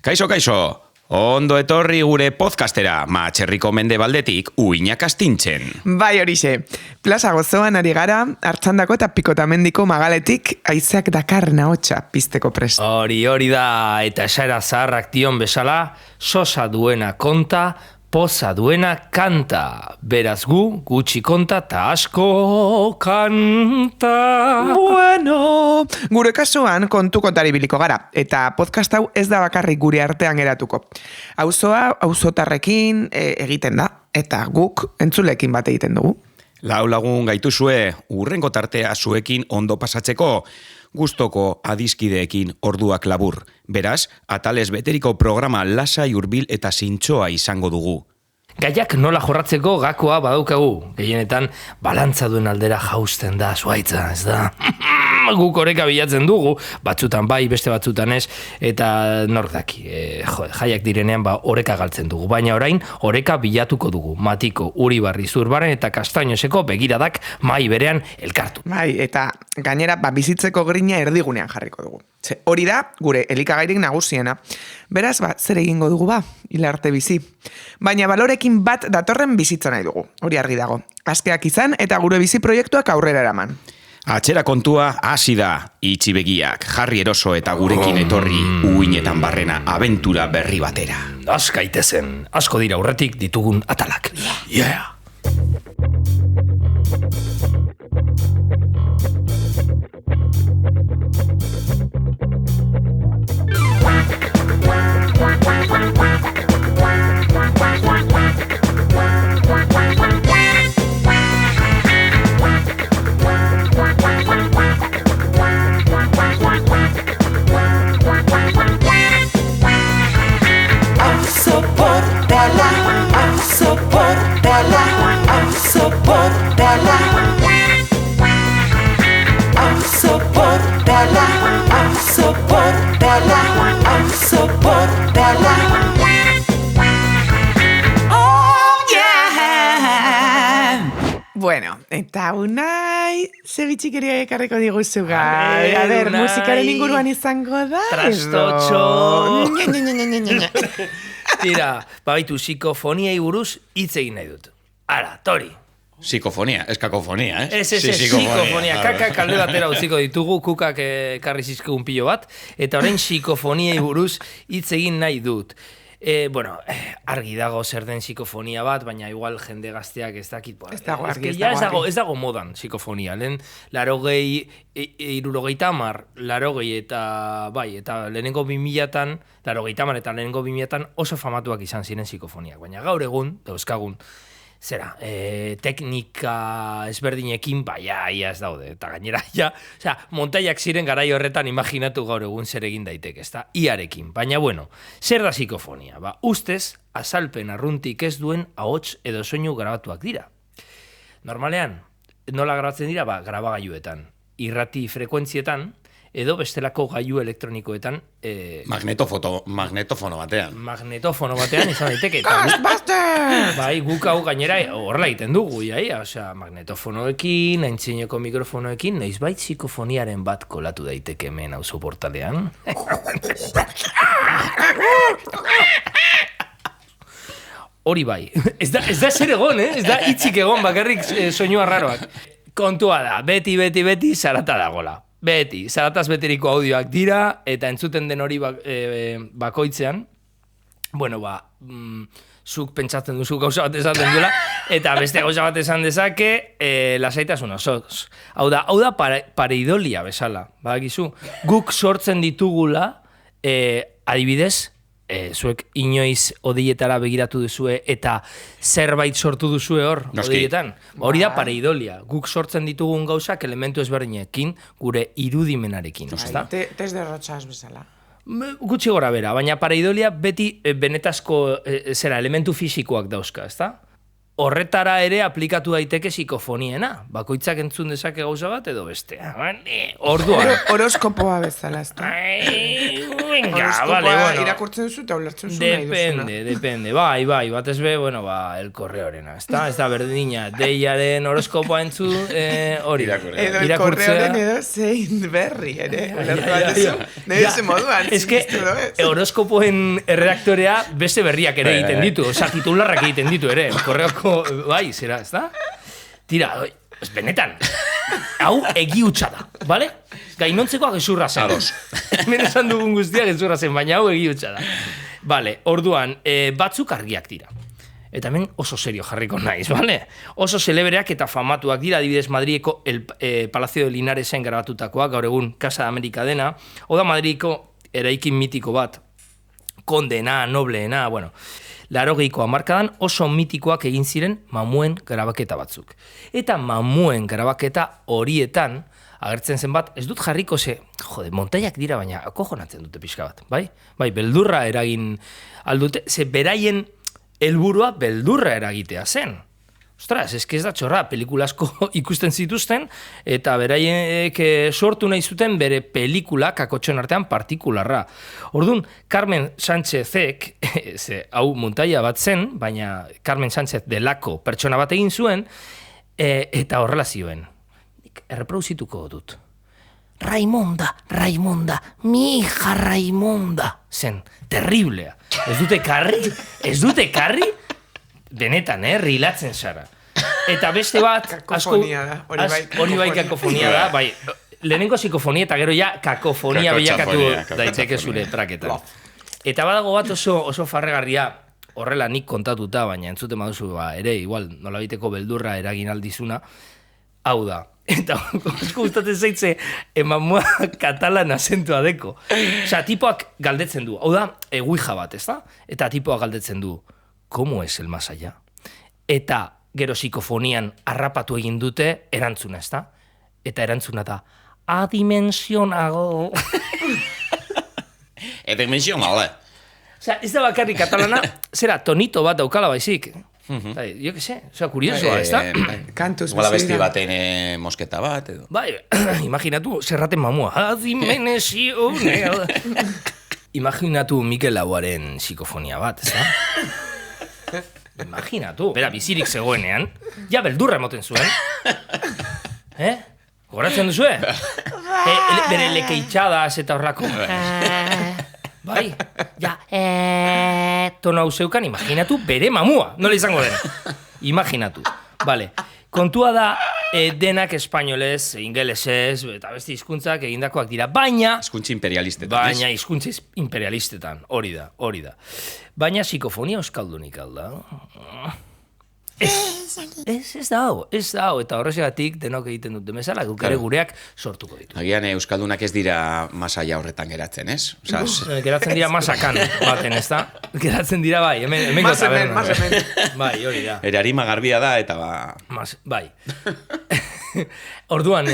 Kaixo, ondo etorri gure podcastera, Matxerriko Mendebaldetik uinak astintzen. Bai horixe, plaza gozoan ari gara, Artxandako eta Pikotamendiko magaletik haizeak dakarren ahotsa pizteko prest. Hori da, eta esaera zaharrak dion bezala, sosa duena konta, poza duena kanta. Beraz gutxi konta eta asko kanta. Bueno, gure kasuan kontu kontari biliko gara, eta podcast hau ez da bakarrik gure artean geratuko. Auzoa, auzotarrekin egiten da, eta guk entzulekin bat egiten dugu. Lau lagun gaituzue, urrengo tartea zuekin ondo pasatzeko, gustoko adiskideekin orduak labur. Beraz, atalez beteriko programa lasai hurbil eta zintzoa izango dugu. Gaiak nola jorratzeko gakoa badaukagu. Gehienetan, balantza duen aldera jausten da, zuaitza, ez da? Guk oreka bilatzen dugu, batzutan bai, beste batzutan ez, eta nork daki, jaiak direnean oreka galtzen dugu. Baina orain, oreka bilatuko dugu. Matiko, Uribarri, Zurbaren eta Kastainoseko begiradak mai berean elkartu. Bai, eta gainera bizitzeko grina erdigunean jarriko dugu. Hori da, gure elikagairik nagusiena. Beraz, zer egingo dugu hilarte bizi. Baina balorekin bat datorren bizitza nahi dugu. Hori argi dago. Askeak izan eta gure bizi proiektuak aurrera eraman. Atxera kontua hasi da, itxi begiak, jarri eroso eta gurekin etorri uinetan barrena abentura berri batera. Askaitezen, asko dira aurretik ditugun atalak. Yeah! Bueno, eta unai, ze bitxikeria ekarreko diguzu gai. A ber, musikaren inguruan izango da. Trastotxo. Tira, baitu, psikofoniai buruz hitz egin nahi dut. Ara, tori. Psikofonia, ez kakofonia, Ez, psikofonia. Kakak alde batera utziko ditugu, kukak karri zizkigun pilo bat, eta orain psikofoniai buruz hitz egin nahi dut. Argi dago zer den psikofonia bat, baina igual jende gazteak ez dakit. Ez dago modan psikofonia. Lehen, 80, 70, 80 eta lehenengo 2000-tan, 80 eta lehenengo 2000-tan oso famatuak izan ziren psikofoniak. Baina gaur egun, dauzkagun, teknika ezberdinekin, ia ez daude, eta gainera, montaiak ziren garai horretan imaginatu gaur egun zer egin daiteke, ez da, iarekin. Baina, zer da psikofonia? Ustez, azalpen arruntik ez duen ahots edo soinu grabatuak dira. Normalean, nola grabatzen dira? Grabagailuetan, irrati frekuentzietan, edo bestelako gailu elektronikoetan... Magnetofono batean. Magnetofono batean izan daiteke. Ghostbusters! Bai, guk hau gainera horrela egiten dugu, magnetofonoekin, aintzineko mikrofonoekin, noizbait psikofoniaren bat kolatu daiteke hemen auzo portalean. Hori bai, ez da zer egon, ez da hitzik egon bakarrik soinua raroak. Kontua da, beti zarata dagola. Beti, zarataz beteriko audioak dira, eta entzuten den hori bakoitzean, zuk pentsatzen duzu gauza bat esaten duela, eta beste gauza bat esan dezake, lasaitasun osoz. Hau da pareidolia bezala, badakizu. Guk sortzen ditugula, adibidez, zuek inoiz odeietara begiratu duzue eta zerbait sortu duzue hor odeietan. Hori da pareidolia. Guk sortzen ditugun gauzak elementu ezberdinekin gure irudimenarekin. Tez derrotxaz bezala. Gutxi gora bera, baina pareidolia beti benetazko elementu fisikoak dauzka, ezta? horretara ere aplikatu daiteke psikofoniena. Bakoitzak entzun dezake gauza bat edo bestea. Orduan. Horoskopoa bezala, ez da? Venga, vale, bueno. Irakurtzen duzu eta ulertzen duzu nahi duzuna. Depende. Bai, batez be, bueno, el korreorena, ez da berdina. Deiaren horoskopoa entzu, hori. Edo el korreoren edo zein berri, ere. Nahi duzu moduan. Ez que, horoskopoen redaktorea beste berriak ere egiten ditu. Osa, titularrak egiten ditu ere. Korreoko, bai, zera, ez da? Tira, benetan, hau egi hutsa da, bale? Gainontzekoa gezurra zen. Hemen esan dugun guztia gezurra zen, baina hau egi hutsa da. Bale, orduan, batzuk argiak dira. Eta hemen oso serio jarriko naiz, bale? Oso celebreak eta famatuak dira, adibidez Madrideko Palacio de Linaresen grabatutakoak, gaur egun Casa de América dena, oda Madrideko eraikin mitiko bat, kondena, nobleena, bueno... 80ko hamarkadan oso mitikoak egin ziren mamuen grabaketa batzuk. Eta mamuen grabaketa horietan, agertzen zen bat, ez dut jarriko montaiak dira, baina akojonatzen dute pixka bat, bai? Bai, beldurra eragin aldute, beraien helburua beldurra eragitea zen. Ostras, ez da txorra, pelikulasko ikusten zituzten, eta beraiek sortu nahi zuten bere pelikula kakotxon artean partikularra. Orduan, Carmen Sánchezek, hau montaia bat zen, baina Carmen Sánchez delako pertsona bat egin zuen, eta horrela zioen. Erreproducituko dut. Raimonda, mi hija Raimonda, zen, terriblea. Ez dute karri? Benetan, rilatzen zara. Eta beste bat... Kakofonia da, hori bai kakofonia da, bai. Lehenengo psikofonia eta gero ja kakofonia bilakatu daiteke zure traketan. Eta badago bat oso farregarria, horrela nik kontatuta, baina entzuten baduzu ere, igual, nolabiteko beldurra eragin aldizuna, hau da. Eta asko gustatzen zaitze emamua katalan azentua deko. Osa, tipoak galdetzen du. Hau da, ouija bat, ez da? Eta tipoak galdetzen du. ¿Cómo es el más allá? Eta gero psikofonian harrapatu egin dute erantzuna, ez da? Eta erantzuna da, adimensionado. Adimensionado. Osea, ez da bakarrik katalana, zera, tonito bat daukala baizik. Jo que sé, osea, kuriosoa, ez da? Kantuz Gola besti baten mosketa bat, edo. Bai, imaginatu, zerraten mamua. Adimensionado. Imaginatu Mikel Lauaren psikofonia bat, ez da? Imaginatu, bera bizirik zegoenean, ja beldurra emoten zuen. Goratzen duzue? Bere lekeitxadas eta horrako. Bai, ja, tono hau zeukan, imaginatu bere mamua, nola izango den. Imaginatu, bale. Kontua da, denak espainolez, ingelesez, eta beste hizkuntzak egindakoak dira, baina... Hizkuntza imperialistetan, baina hizkuntza imperialistetan, hori da. Baina psikofonia euskaldunik alda. Ez da hau, eta horregatik denok egiten dut demezala, guk ere gureak sortuko ditu. Agian euskaldunak ez dira masaia horretan geratzen, ez? Geratzen dira masakan baten, ez da? Geratzen dira bai, hemen gota berren. Bai, hori da. Erarima garbia da, eta bai. Orduan,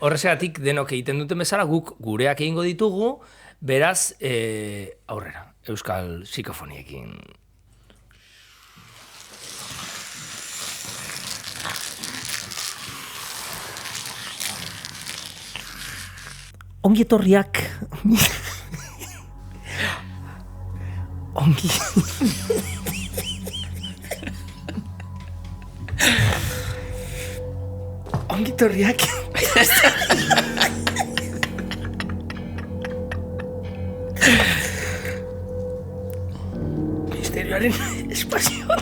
horregatik denok egiten duten bezala, guk gureak egingo ditugu, beraz, aurrera, euskal psikofoniekin. Ongi etorriak... Ongi... Ongi etorriak... Misterioaren espazioan...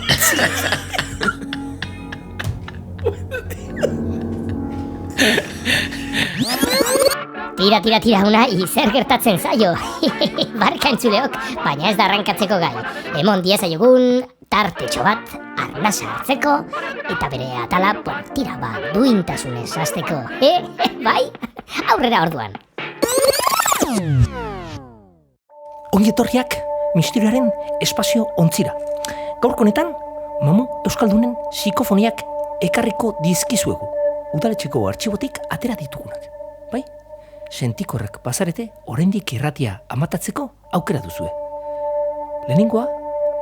Tira, unai, zer gertatzen zaio. Barka entzuleok, baina ez da arrankatzeko gai. Emon diezaiogun, tartetxo bat, arnasa hartzeko, eta bere atala, tira, duintasunez hasteko. Bai? Aurrera orduan. Ongi etorriak, misterioaren espazio ontzira. Gaurko honetan, mamu euskaldunen psikofoniak ekarriko dizkizuegu. Udaletxeko artxibotik atera ditugunak. Bai? Sentikorrek bazarete, oraindik irratia amatatzeko aukera duzue. Lehenengoa,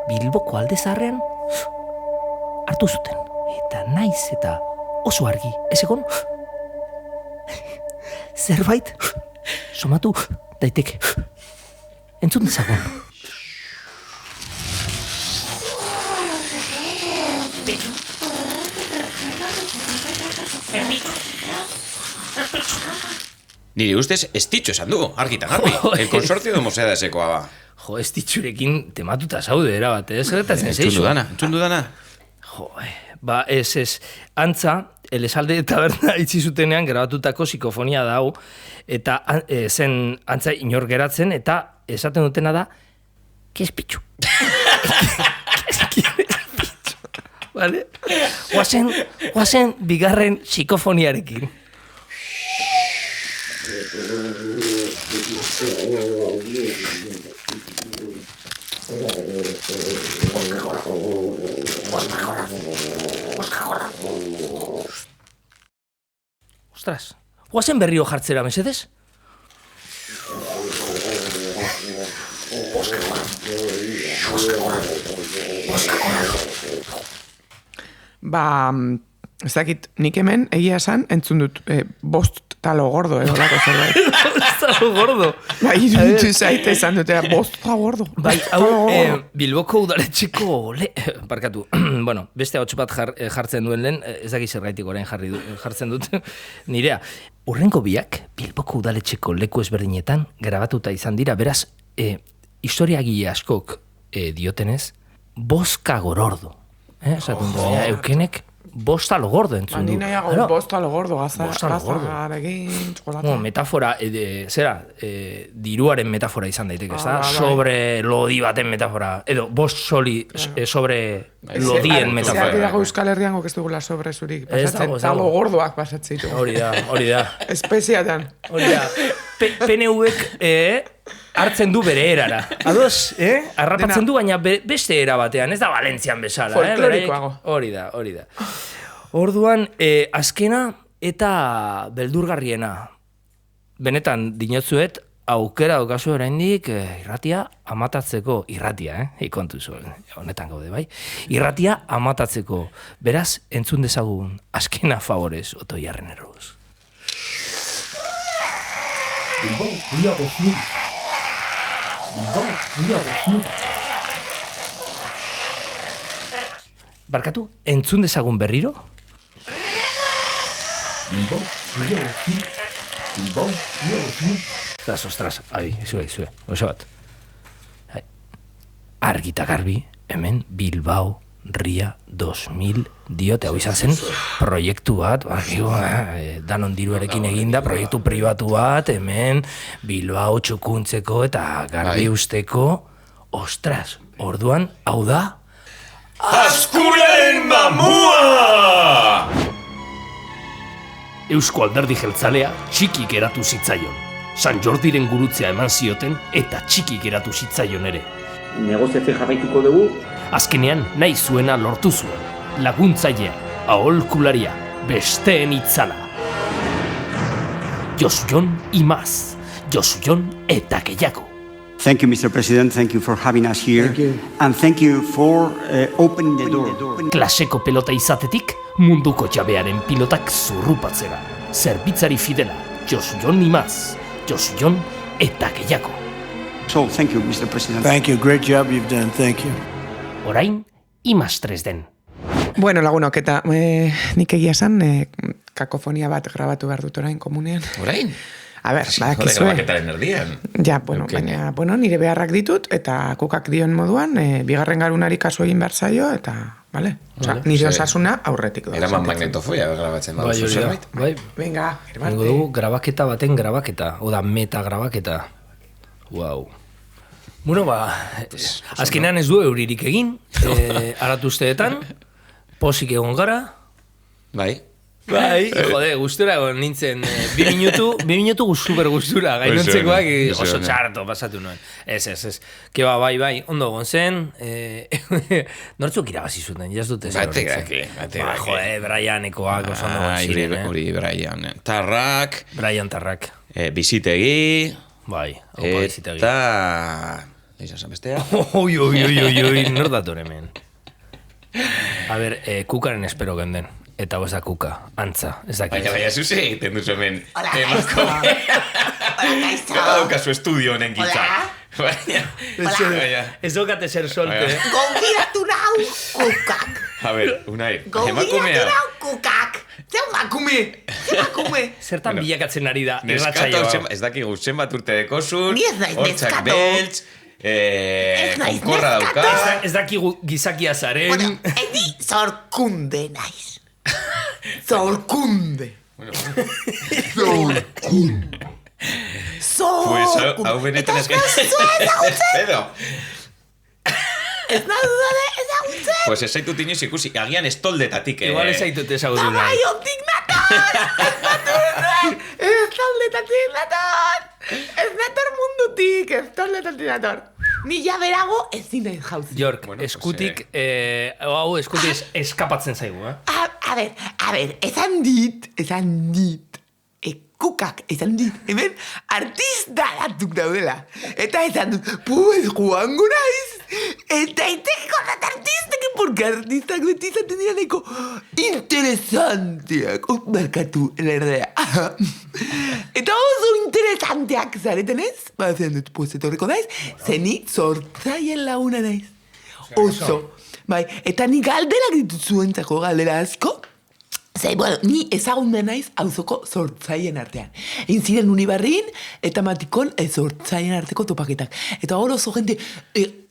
Bilboko alde zaharrean, hartu zuten. Eta naiz eta oso argi, ez egon? Zerbait somatu daiteke. Entzun dezagun. Nire ustez, estitxo esan du, argita garbi. El consorcio de Mosedasekoa ba. Jo, ez ditxurekin tematuta zaude, erabat, ez? Gertatzen zeizu. Entzun dudana. Jo, ba, ez. Antza, Elezalde taberna itxi zutenean grabatutako psikofonia da hau, eta zen antza inor geratzen, eta esaten dutena da, kespitxu. Kespitxu. Vale? Guazen bigarren psikofoniarekin. Ostras, guazen berrio jartzera, mesedez? Ba, ez dakit, nik hemen egia esan entzun dut bost talo gordo edo lako zerbait. Bost talo gordo? Ba, iruditu zaite esan dut, bost talo gordo. Bai, hau, Bilboko udaletxeko, barkatu, bueno, beste hau bat jartzen duen lehen, ez dakit zergaitik orain jartzen dut, nirea. Urrengo biak, Bilboko udaletxeko leku ezberdinetan grabatuta izan dira, beraz, historiagile askok diotenez, boska gorordo. Esaten dut, eukenek, bosta lo gordo entzun du. Ni nahiago bosta lo gordo, gazarekin, txokolata. Metafora, diruaren metafora izan daiteke, ez da? Sobre lodi baten metafora, edo bost soli sobre lodien metafora. Zerak dago Euskal Herrian gok ez dugula sobre zurik, pasatzen, talo gordoak pasatzen ditu. Hori da. Espeziatan. Hori da. PNV-ek hartzen du bere erara. Ados, arrapatzen du, baina beste era batean, ez da Valentzian bezala. Folklorikoago. Hori da. Orduan, azkena eta beldurgarriena. Benetan, dinotzuet, aukera daukazu oraindik irratia amatatzeko. Irratia, ikontu zuen, honetan gaude, bai? Irratia amatatzeko. Beraz, entzun dezagun, azkena favorez, Oto Jarreneroz. Barkatu, entzun dezagun berriro? Ostras, izue, oso bat. Argita garbi, hemen Bilbao Ria 2000 diote, hau izan zen proiektu bat, danon diruarekin eginda, proiektu pribatu bat, hemen Bilbao txukuntzeko eta garbi usteko, ostras, orduan, hau da? Azkuraren mamua! Eusko Alderdi Jeltzalea txiki geratu zitzaion. San Jordiren gurutzea eman zioten eta txiki geratu zitzaion ere. Negoziatzen jarraituko dugu. Azkenean nahi zuena lortu zuen. Laguntzailea, aholkularia, besteen itzala. Josu Jon Imaz, Josu Jon eta gehiago. Thank you, Mr. President. Thank you for having us here. Thank you. And thank you for opening the door. Klaseko pelota izatetik, munduko jabearen pilotak zurrupatzera. Zerbitzari fidela, Josu Jon Imaz, Josu Jon eta gehiago. So, thank you, Mr. President. Thank you. Great job you've done. Thank you. Orain, Imaz 3D. Bueno, lagunok, eta nik egia esan, kakofonia bat grabatu behar dut orain komunean. Orain? A ber, badakizue. Grabaketaren erdian. Ja, bueno, baina, nire beharrak ditut, eta kukak dion moduan, bigarren garunari kasu egin behar zaio, eta, bale? Osa, nire osasuna aurretik da. Eraman magnetofoia grabatzen baduzu zerbait. Bai, venga, erbarte. Nengo dugu grabaketa baten grabaketa, oda meta grabaketa. Wow. Bueno, azkenean ez du euririk egin, aratuzteetan, posik egon gara. Bai, Jode, gustura egon nintzen, 2 minutu super gustura, gainontzekoak oso txarto pasatu nuen. Ez. Keba, bai, ondo egon zen, nortzuk irabazi zuten, jaz dute zer horretzen. Bate. Jode, Brianekoak oso ondo egon ziren. Hori Brian. Tarrak. Brian Tarrak. Bizitegi. Bai, haupa bizitegi. Eta... Izan bestea. Oi, nor dator hemen. A ber, kukaren espero genden. Eta hau ez da kuka, antza, ez dakit. Baina, zuze egiten duzu hemen. Hola, Gaizto. Hola, Gaizto. Daukazu estudio honen gitza. Baina, Ez dokate zer solte. Gonbidatu nau kukak. a ver, Unai, Gonbidatu emakumea. nau kukak. Emakume. Zertan bilakatzen ari da, Neskato, irratsaioa. ez dakigu zenbat urte dekozun, Ni ez naiz hortzak neskato. beltz, naiz konkorra neskato. dauka. Ez dakigu gizakia zaren. Bueno, edi zorkunde naiz. Zorkunde. Pues hau benetan ez Pedro, Ez ezagutzen. pues ez zaitut inoiz ikusi, agian estoldetatik. Igual ez zaitut ezagutu nahi. Zabaiotik nator. Estoldetatik nator. Ez nator mundutik, estoldetatik nator. Ni ja berago ezin nahi jauzi. York, Bueno, pues, eskutik, eskutik eskapatzen zaigu, eh? A ber, esan dit. Kukak, esan dit, hemen artista datuk daudela. Eta esan dut, pues, joango naiz. Eta iteko dat artistekin, porque artistak beti izaten dira nahiko interesanteak. Barkatu, lerdea. Eta oso interesanteak zareten ez? Ba, esan dut, pues, etorriko naiz, zenik sortzaien launa naiz. Oso. Bai, eta ni galderak dituzuentzako galdera asko. Zai, bueno, ni ezagunda naiz auzoko sortzaien artean. Egin ziren Unibarrin eta Matikon sortzaien arteko topaketak. Eta hor oso gente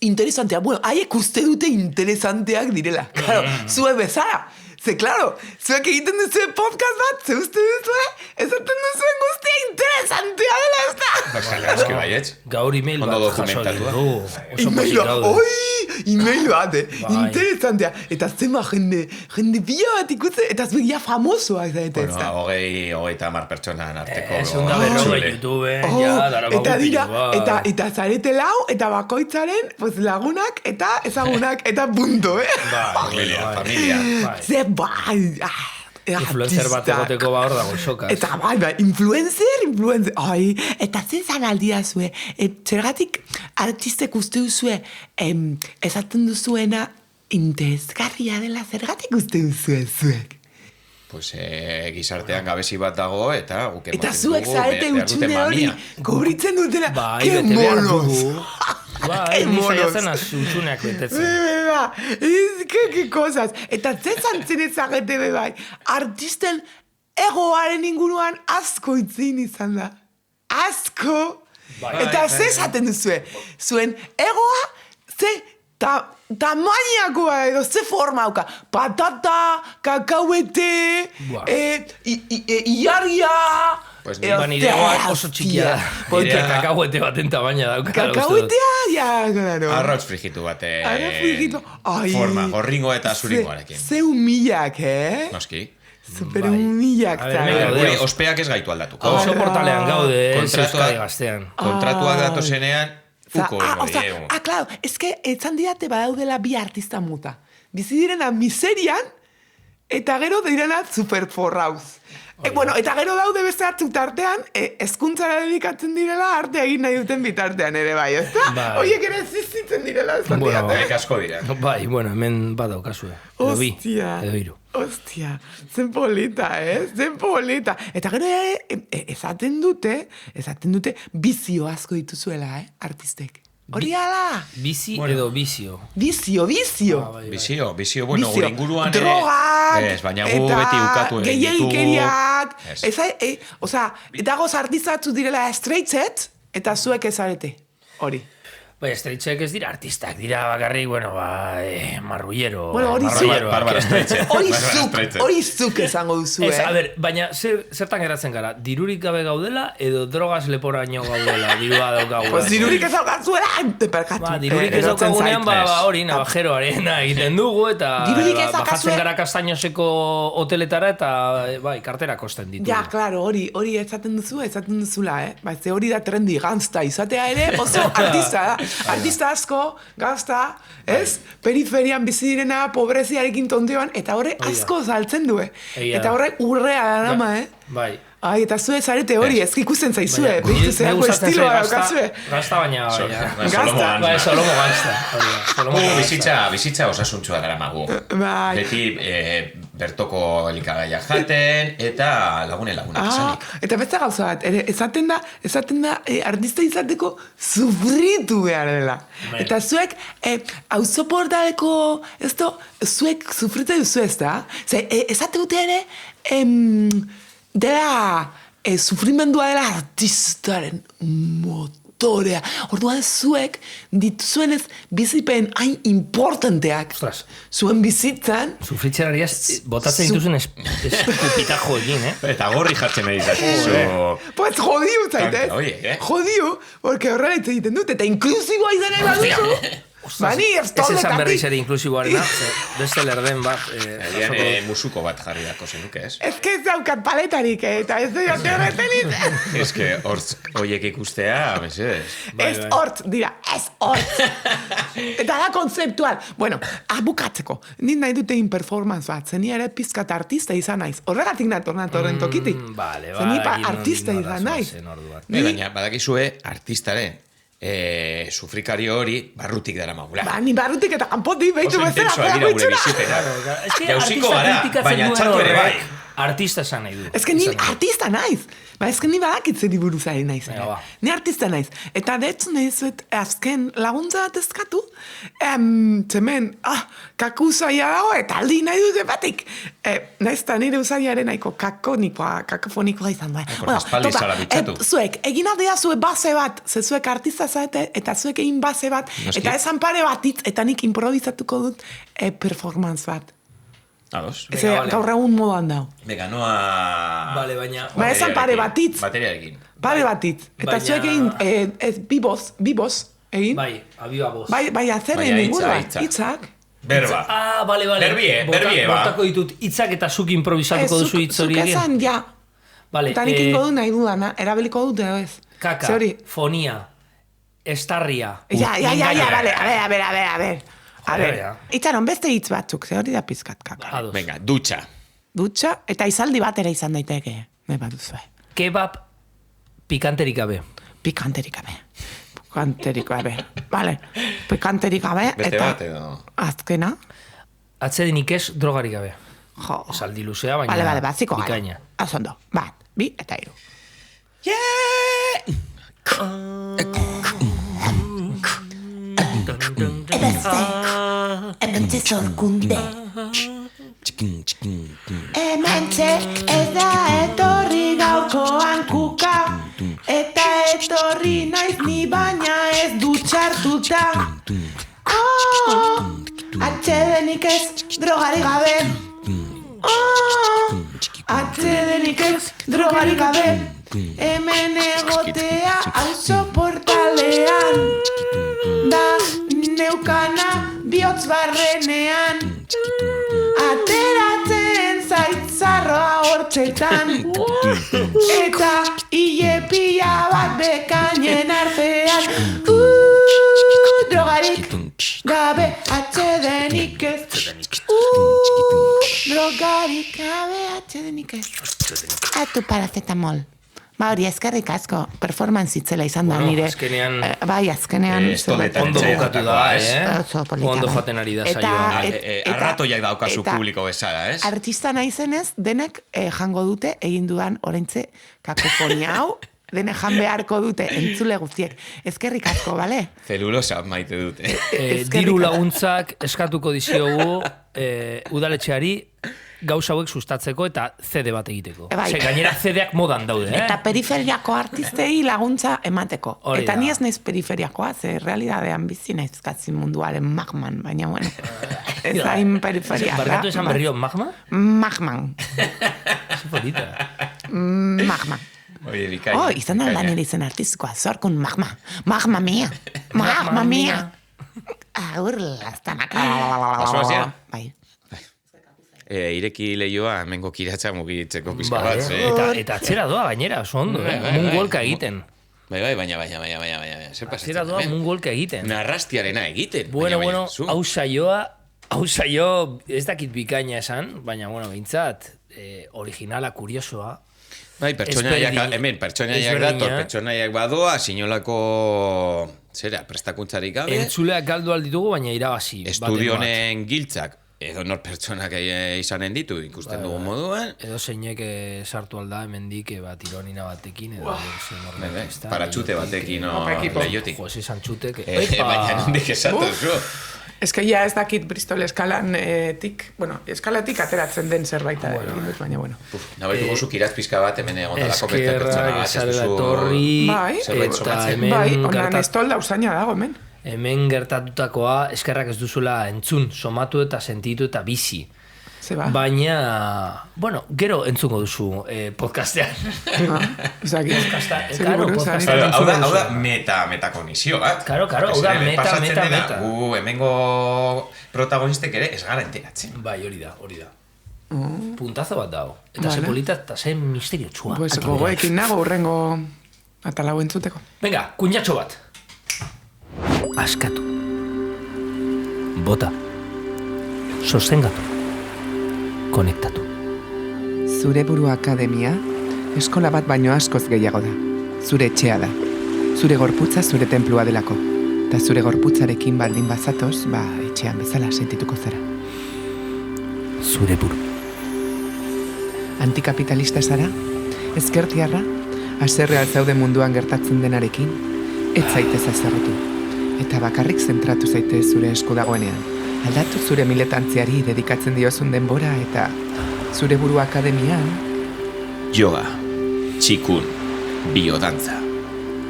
interesantea. Bueno, haiek uste dute interesanteak direla. Claro, zue bezala. Ze, claro, zuek egiten duzue podcast bat, ze uste duzue, ezaten duzuen guztia interesantea dela, ez da? Bakala, eski baietz. Gaur email Ondo bat jaso dokumentatua. dugu. Oso pozik Emaila, gaude. email bat, Bai. interesantea. Eta zema jende bila bat ikuste, eta zuek ja famosoak zaite, ez Bueno, da? hogeita 10 pertsonan arteko. Ez da berroge YouTube, ja, daramagu eta dira, pilo bat. eta zarete lau, eta bakoitzaren, pues, lagunak, eta ezagunak, eta punto, Familia. Ze, bai, Influencer bat egoteko ba hor dago sokaz. Eta bai, influencer, ai, eta zen zan aldia zue, zergatik artistek uste duzue, esaten duzuena, interesgarria dela, zergatik uste duzue zuek? Pues gizartean gabezi bat dago, eta guk ematen dugu. Eta zuek zarete utxune hori, kubritzen dutela, Bai, que bete behar monos! dugu. Bai, ni saiatzen utxuneak betetzen. Que cosas. Eta zezantzen ezagete bai. Artisten egoaren inguruan asko itzin izan da. Asko. Eta ze esaten duzue. Zuen egoa, ze tamainakoa edo, ze forma hauka. Patata, kakauete, iarria... Pues Nire egoak oso txikia da. Nire kakahuete baten tamaina dauka. Kakauetea, ja, claro. Arroz frijitu bat. Arroz frijitu. Ai. Forma, gorringo eta zuringoarekin. Ze humilak, Noski. Super humilak. A ver, venga, Gure ospeak ez gaitu aldatuko. Oso portalean gaude, Kontratua- Euskadi gaztean. Kontratuak datozenean, uko Osea, claro, es que etzan didate badaudela bi artista muta. Bizi direna miserian, eta gero direna superforrauz. Bueno, eta gero daude beste hartzuk tartean, hezkuntzara dedikatzen direla arte egin nahi duten bitartean ere bai, ez da? Bai. Oiek ere zizitzen direla, ez da Bueno, didate. asko dira. Bai, bueno, hemen badaukazue. Edo bi, Ostia. edo hiru. Ostia, zen polita, zen polita. Eta gero esaten dute bizio asko dituzuela, artistek. Hori ala? Bizi edo bizio. Bizio. Bizio, bueno, Bizio. gure inguruan ere. Drogak, Ez, baina gu beti ukatu egin ditugu. gehiagikeriak. Ez. Osea, eta goz artistatzu direla straightzet, eta zuek ezarete. Hori. Bai, estreitxek ez dira artistak, dira bakarrik, bueno, marrullero. Bueno, hori marrullero. Barbara Streisand. Hori zuk esango duzu, Ez, a ber, baina zertan geratzen gara? Dirurik gabe gaudela edo drogaz leporaino gaudela? Dirua daukagu. Pues dirurik ez daukazuela, perkatu. Ba, dirurik ez erotzen daukagunean, zait. hori, navajeroarena egiten dugu, eta Dirurik ez bajatzen daukazue- gara Kastainoseko hoteletara, eta bai, kartera kosten ditugu. Ja, claro, hori esaten duzula, Ba, ze hori da trendi, gangsta izatea ere, oso artista da. Artista asko, gazta, ez? Periferian bizi direna, pobreziarekin tonteoan, eta horre asko saltzen du, Egia Eta da. horrek urrea da nama, Bai. Ai, eta zue zarete hori, ez ikusten zaizue, beitu zeako estiloa daukazue. Gazta baina, Solomo Gazta. bizitza osasuntsua dara magu. Bai. Beti bertoko elikagaia jaten eta lagunak izanik. Eta beste gauza bat, esaten da artista izateko sufritu behar dela. Eta zuek, auzoportaleko, zuek sufritu duzu ez da? Esate dute ere, dela, sufrimendua dela artistaren motorea. Orduan zuek dituzuenez bizipen hain importanteak. Ostras. Zuen bizitzan. Sufritxerari botatzen dituzen eskupitajo egin, Eta gorri jartzen nahi zazu. Pues jodiu zaitez. Oie, Jodiu, porque horrela hitz egiten dut, eta inklusiboa izan nahi baduzu. Bani, ez esan berriz ere inklusiboarena, beste lerden bat. Musuko bat jarri dako zenuke, ez? Ez que ez daukat paletarik, eta ez dut horretzen izan. Ez que hortz oiek ikustea, mesedez. Ez hortz, dira, ez hortz. Eta da konzeptual. Bueno, bukatzeko, nik nahi dute performance bat, zeni ere pizkat artista izan naiz. Horregatik natorren tokitik. Vale, zeni artista izan naiz. Baina, badakizue artistaren sufrikari hori barrutik dara magula. Ba, ni barrutik eta kanpotik behitu Oso bezala. intensoa dira gure bizitena. Jauziko gara, baina txatu ere bai. Artista esan nahi du. Ez que ni artista naiz. Ba, ez que ni badakitzeri buruz ari naiz. Ba. Ni artista naiz. Eta detz nahizuet azken laguntza bat eskatu, zemen, kaku usaia dago, eta aldi nahi dute batik. Naiz eta nire usaiaren nahiko kakofonikoa izan da. Aspaldi zara bitxatu. Zuek, egin aldea zue base bat, ze zuek artista zaete, eta zuek egin base bat, eta esan pare bat hitz, eta nik improvisatuko dut performance bat. Ados. Gaur egun modan dau. Venga, noa... Vale, baina... Ba, esan pare bat hitz. Bateriarekin. Pare bat hitz. Eta zuek egin, bibos, egin. Bai, abiba boz. Bai, azerren ingurua. Hitzak. Berba. Bale. Berbie, ba. Bortako ditut hitzak eta zuk improvisatuko duzu hitz hori egin. Zuk esan, ja. Vale, Eta nik ingo du nahi dudana, erabiliko dut edo ez. Kaka, fonia, estarria. Ja, vale, a ver. Joder, Itxaron, beste hitz batzuk, ze hori da pizkat kaka. Ados. Venga, dutxa. Dutxa, eta izaldi bat ere izan daiteke. Ne baduzue. Kebab pikanterik gabe. Pikanterik gabe. Vale. Pikanterik gabe, Beste eta bat edo. azkena. Atzedenik ez drogarik gabe. Jo. Esaldi luzea, baina Vale, baziko gara. bikaina. Azondo, bat, bi eta hiru. Hementxe zorkunde Hementxe ez da etorri gaukoan kuka Eta etorri naiz ni baina ez dutxartuta Atxedenik ez drogari gabe Atxedenik ez drogari gabe Hemen egotea auzo portalean Da neukana bihotz barrenean Ateratzen zaitzarroa hortzetan Eta hile pila bat bekainen artean Drogarik gabe atxedenik ez Drogarik gabe atxedenik ez Atu paracetamol Ba hori, eskerrik asko, performance itzela izan da nire. Azkenean... Bai, azkenean... Ondo bukatu da, Oso polita. Ondo joaten ari da saioa. Arratoiak daukazu publiko bezala, ez? Artista naizenez, denek jango dute, egin dudan oraintze kakofonia hau, denek jan beharko dute, entzule guztiek. Eskerrik asko, bale? Zelulosa maite dute. Diru laguntzak eskatuko diziogu udaletxeari gauza hauek sustatzeko eta CD bat egiteko. Bai. Gainera CD-ak modan daude, Eta periferiako artistei laguntza emateko. Hori Eta da. ni ez naiz periferiakoa, ze realidadean bizi naiz katzin munduaren magman, baina bueno, ez hain periferia. Barkatu esan berrio magma? Magman. Oso polita. Magman. Oie, bikaina. Izan da lan ere izen artistikoa, zorkun magma. Magma mia. Magma mia. Urlaztanak. Basoazia? Bai. Ireki lehioa, hemengo kiratza mugitzeko pizka Bai, bat, eta atzera doa gainera, oso ondo, moonwalka egiten. Bai, baina, zer pasatzen? Atzera doa moonwalka egiten. Narrastiarena egiten. Bueno, hau saio, ez dakit bikaina esan, baina, bueno, bintzat, originala, kuriosoa. Bai, pertsonaiak dator, pertsonaiak badoa, sinolako, prestakuntzarik gabe. Entzuleak galdu alditugu, baina irabazi. Estudio honen giltzak, edo nor pertsonak izanen ditu, ikusten dugu moduan. Edo zeinek sartu alda, hemendik tironina batekin, edo paratxute batekin, lehiotik. Jo, esan txutek. Baina nondik esatu, zu. Ez que ja ez dakit Bristol eskalatik ateratzen den zerbait, baina bueno. Nabarik guzuk iraz pizka bat, hemen egon dalako beste pertsona bat, ez duzu... Bai, onan estolda usaina dago, hemen. Hemen gertatutakoa eskerrak ez duzula entzun, somatu eta sentitu eta bizi. Baina, bueno, gero entzungo duzu podcastean. Hau da metakonizio bat. Karo, hau da meta. Hemengo protagonistek ere ez gara enteratzen. Bai, hori da. Puntazo bat dago. Eta ze polita eta ze misterio txua. Pues gogoekin nago urrengo atalau entzuteko. Venga, kuñatxo bat. Askatu. Bota. Sostengatu. Konektatu. Zure buru akademia, eskola bat baino askoz gehiago da. Zure etxea da. Zure gorputza zure tenplua delako. Eta zure gorputzarekin baldin bazatoz, etxean bezala sentituko zara. Zure buru. Antikapitalista zara? Ezkertiarra? Haserre altzaude munduan gertatzen denarekin? Ez zaitez azerrotu. Eta bakarrik zentratu zaitez zure esku dagoenean. Aldatu zure militantziari dedikatzen diozun denbora eta zure buru akademian... Yoga, txikun, biodantza,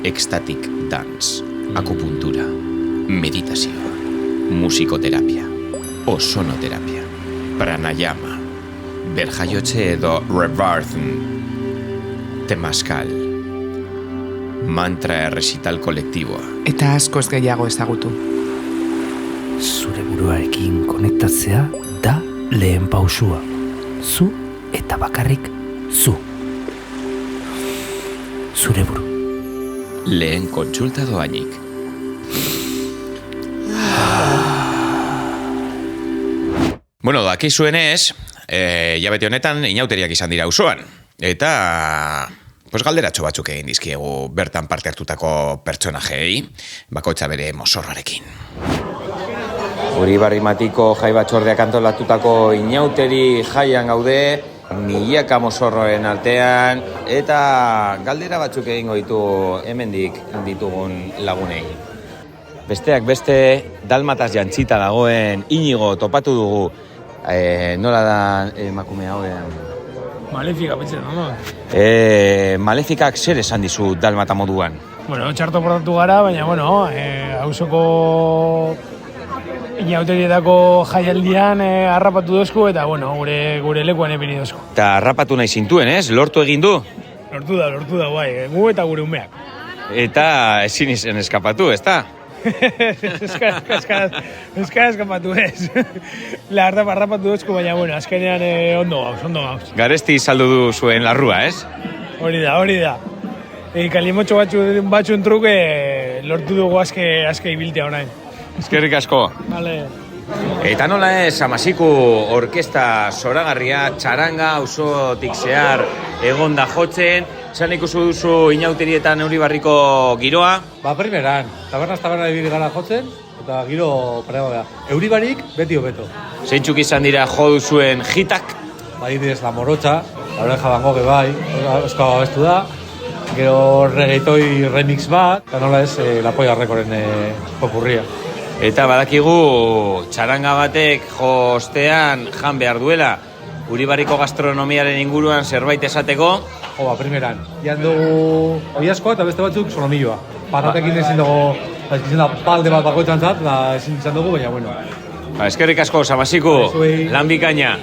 ecstatic dance, akupuntura, meditazio, musikoterapia, osonoterapia, pranayama, berjaiotze edo rebirthing, temazkal, mantra erresital kolektiboa. Eta askoz gehiago ezagutu. Zure buruarekin konektatzea da lehen pausua. Zu eta bakarrik zu. Zure buru. Lehen kontsulta doainik. Bueno, dakizuenez, jabete honetan inauteriak izan dira auzoan. Eta galderatxo batzuk egin dizkiegu bertan parte hartutako pertsonajei, bakoitza bere mozorrarekin. Uribarrimatiko jai batzordeak antolatutako inauteri jaian gaude, milaka mozorroen artean, eta galdera batzuk egingo ditu hemendik ditugun lagunei. Besteak beste, dalmataz jantzita dagoen Inigo topatu dugu. Nola da emakume hau? Malefika, pentsen, no? Malefikak zer esan dizu dalmata moduan? Bueno, txarto portatu gara, baina, bueno, hausoko inauterietako jaialdian harrapatu dozku, eta, bueno, gure lekuan epini dozku. Eta harrapatu nahi zintuen, ez? Lortu egin du? Lortu da, bai, gu eta gure umeak. Eta ezin izen eskapatu, ez da? Euskara eskapatu ez. Harrapatu dozku, baina, bueno, azkenean ondo gauz. Garesti saldu du zuen larrua, ez? Hori da. Kalimotxo batzun truke lortu dugu azke ibiltea orain. Eskerrik asko. Vale. Eta nola ez, Amasiku orkesta zoragarria, txaranga, auzotik zehar egonda jotzen. Zan ikusi duzu inauterietan Euribarriko giroa? Primeran, taberna ibili gara jotzen, eta giro parego da. Euribarik beti hobeto. Zeintzuk izan dira jo duzuen hitak? Adibidez, La Morocha, La Oreja Van Gogh bai, euskal abestu da. Gero reggaetoi remix bat, eta nola ez, La Polla Recorden popurria. Eta badakigu txaranga batek jostean jan behar duela, Uribarriko gastronomiaren inguruan zerbait esateko? Primeran. Ian dugu oiazkoa eta beste batzuk solomilloa. Patatekin ezin dugu, ezin da palde bat bakoitzan zat, ezin izan dugu, baina bueno. Eskerrik asko, Samasiku, lan bikaina.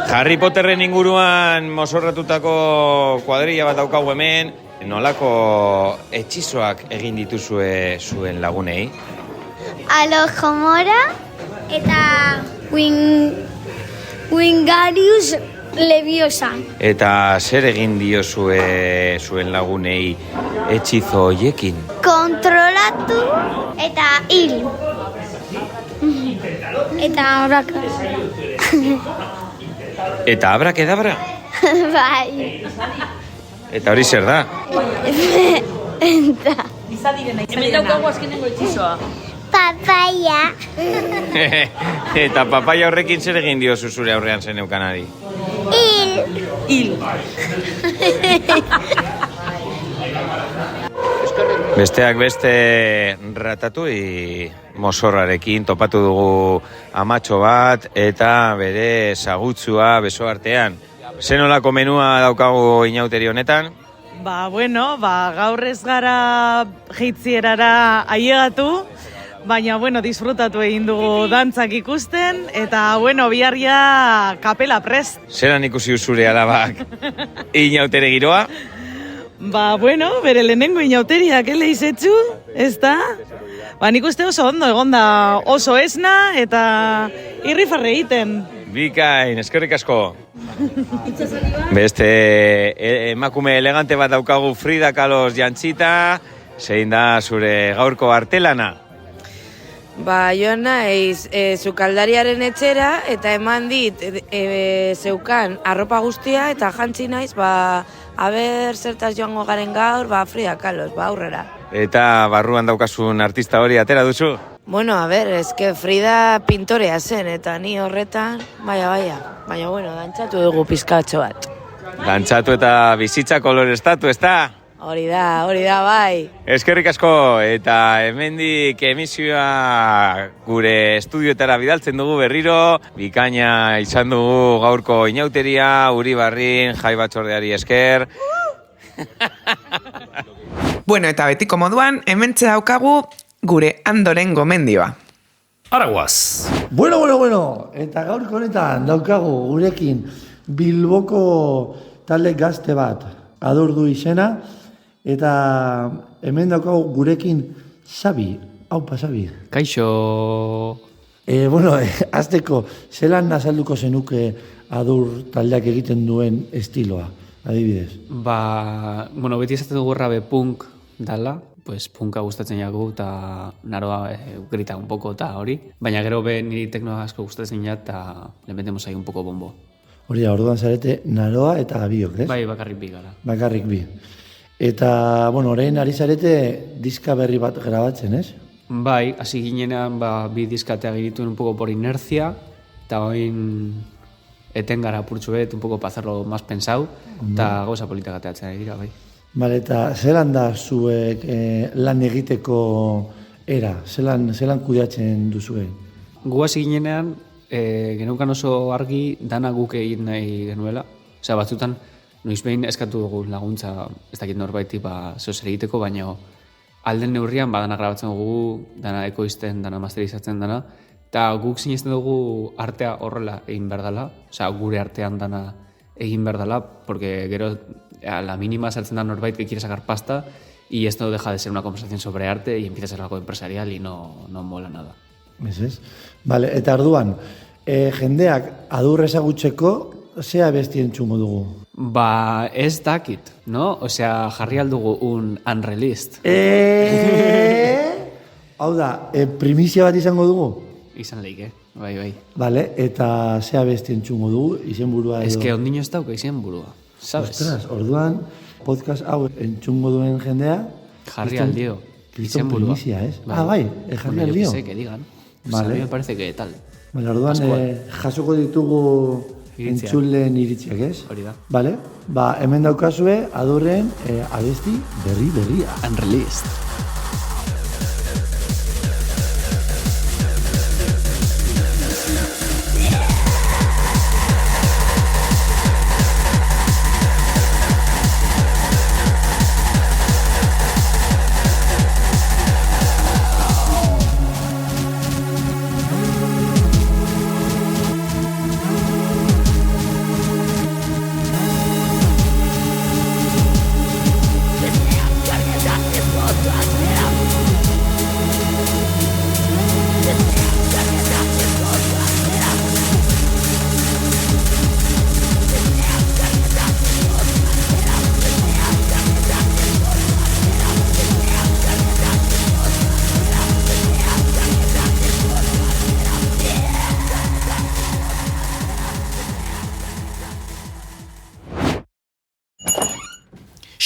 Harry Potterren inguruan mozorratutako kuadrilla bat daukagu hemen, nolako etxizoak egin dituzue zuen lagunei? Alojomora eta Wingardius Leviosa. Eta zer egin diozue zuen lagunei etxizo hoiekin? Kontrolatu eta hil. Eta horaka. Eta abrakedabra? Bai. Eta hori zer da? Eta Hemen daukagu azkenengo itxizoa. papaya. Eta papaia horrekin zer egin diozu zure aurrean zeneukanari? Hil. Besteak beste ratatouille mozorrarekin topatu dugu amatxo bat eta bere zagutzua beso artean. Zenolako menua daukagu inauteri honetan? Bueno, gaur ez gara jeitzierara ailegatu, baina, disfrutatu egin dugu dantzak ikusten, eta, biharria kapela prest. Zeran ikusi zure alabak inautere giroa? Bere lehenengo inauteriak ele izetzu, ez da? Nik uste oso ondo, egonda oso esna eta irrifarre egiten. Bikain, eskerrik asko. Beste emakume elegante bat daukagu Frida Kahlo jantzita, zein da zure gaurko artelana? Joan naiz sukaldariaren etxera eta eman dit zeukan arropa guztia eta jantzi naiz, aber zertaz joango garen gaur, Frida Kahlo, aurrera. Eta barruan daukazun artista hori atera duzu? Eske Frida pintorea zen eta ni horretan, baina, dantzatu dugu pizkatxo bat. Dantzatu eta bizitza kolorestatu, ez da? Hori da, bai. Eskerrik asko, eta hemendik emisioa gure estudioetara bidaltzen dugu berriro, bikaina izan dugu gaurko inauteria, Uribarrin, jai batzordeari esker. Bueno, eta betiko moduan, hementxe daukagu gure Andoren gomendioa. Araguaz. Bueno, eta gaurko honetan daukagu gurekin Bilboko talde gazte bat adordu izena, eta hemen daukagu gurekin Xabi, haupa Xabi. Kaixo. Azteko, zelan azalduko zenuke adur taldeak egiten duen estiloa, adibidez? Beti esaten dugu rabe punk dala, punka gustatzen jagu eta naroa grita un poco eta hori, baina gero niri teknoa asko gustatzen ja eta le metemos ahí un poco bombo. Hori da, orduan zarete naroa eta gabiok, ez? Bai, bakarrik bi gara. Bakarrik bi. Eta, orain ari zarete diska berri bat grabatzen, ez? Bai, hasi ginenean bi diskatea egituen un poco por inercia, eta oin eten gara purtsu bet, un poco para hacerlo más pensau, eta gauza politak ateatzen ari dira, bai. Bale, eta zelan da zuek lan egiteko era? Zelan kudeatzen duzuen? Gu hasi ginenean, geneukan oso argi dana guk egin nahi genuela. Osea, batzutan, noiz behin eskatu dugu laguntza, ez dakit norbaiti zeozer egiteko, baina alden neurrian dana grabatzen dugu, dana ekoizten, dana masterizatzen dana, eta guk sinesten dugu artea horrela egin behar dela, osea, gure artean dana egin behar dela, porque gero a la mínima saltzen da norbait que quiere sacar pasta y esto deja de ser una conversación sobre arte y empieza a ser algo empresarial y no mola nada. Ez? Vale, eta orduan, jendeak adur ezagutzeko, zea besti entzungo dugu? Ez dakit, no? Osea, jarri aldugu un unreleased. Hau da, primizia bat izango dugu? Izan leike, bai. Vale, eta zea besti entzungo dugu, izenburua edo? Ez que ondino ez dauka izenburua, sabes? Ostras, orduan, podcast hau entzungo duen jendea? Jarri aldio, izenburua. Primizia, ez? Bai, jarri aldio. Yo que sé, que digan. Pues a mí me parece que tal. Vale, orduan, jasoko ditugu entzulen iritziak, ez? Hori da. Vale, hemen daukazue adurren abesti berria. Unreleased. Yeah.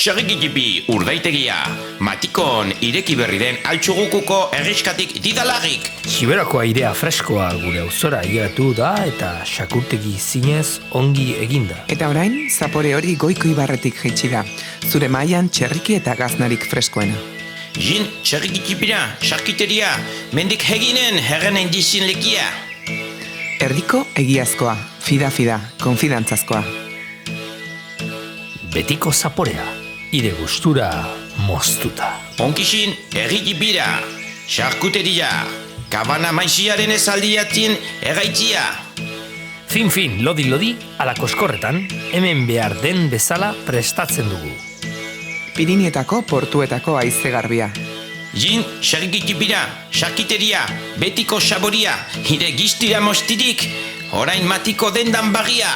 Xerrikitipi urdaitegia, matikon ireki berri den altxugukuko erriskatik didalarik. Siberako airea freskoa gure auzora igeratu da eta xakurtegi zinez ongi eginda. Eta orain, zapore hori goiko ibarretik jaitsi da. Zure mailan txerriki eta gaznarik freskoena. Jin, xerrikitipira, xarkiteria, mendik heginen herrenen dizin lekia. Erdiko egiazkoa, fida, konfidantzazkoa. Betiko zaporea, ire gustura moztuta. Onkixin, erritipira, xarkuteria, kabana maixiaren ezaldiatin erraitia. Fin, lodi, ala koskorretan, hemen behar den bezala prestatzen dugu. Pirinietako portuetako haize garbia. Jin, xerrikitipira, xarkiteria, betiko saboria, ire giztira mostirik, orain matiko dendan bagia.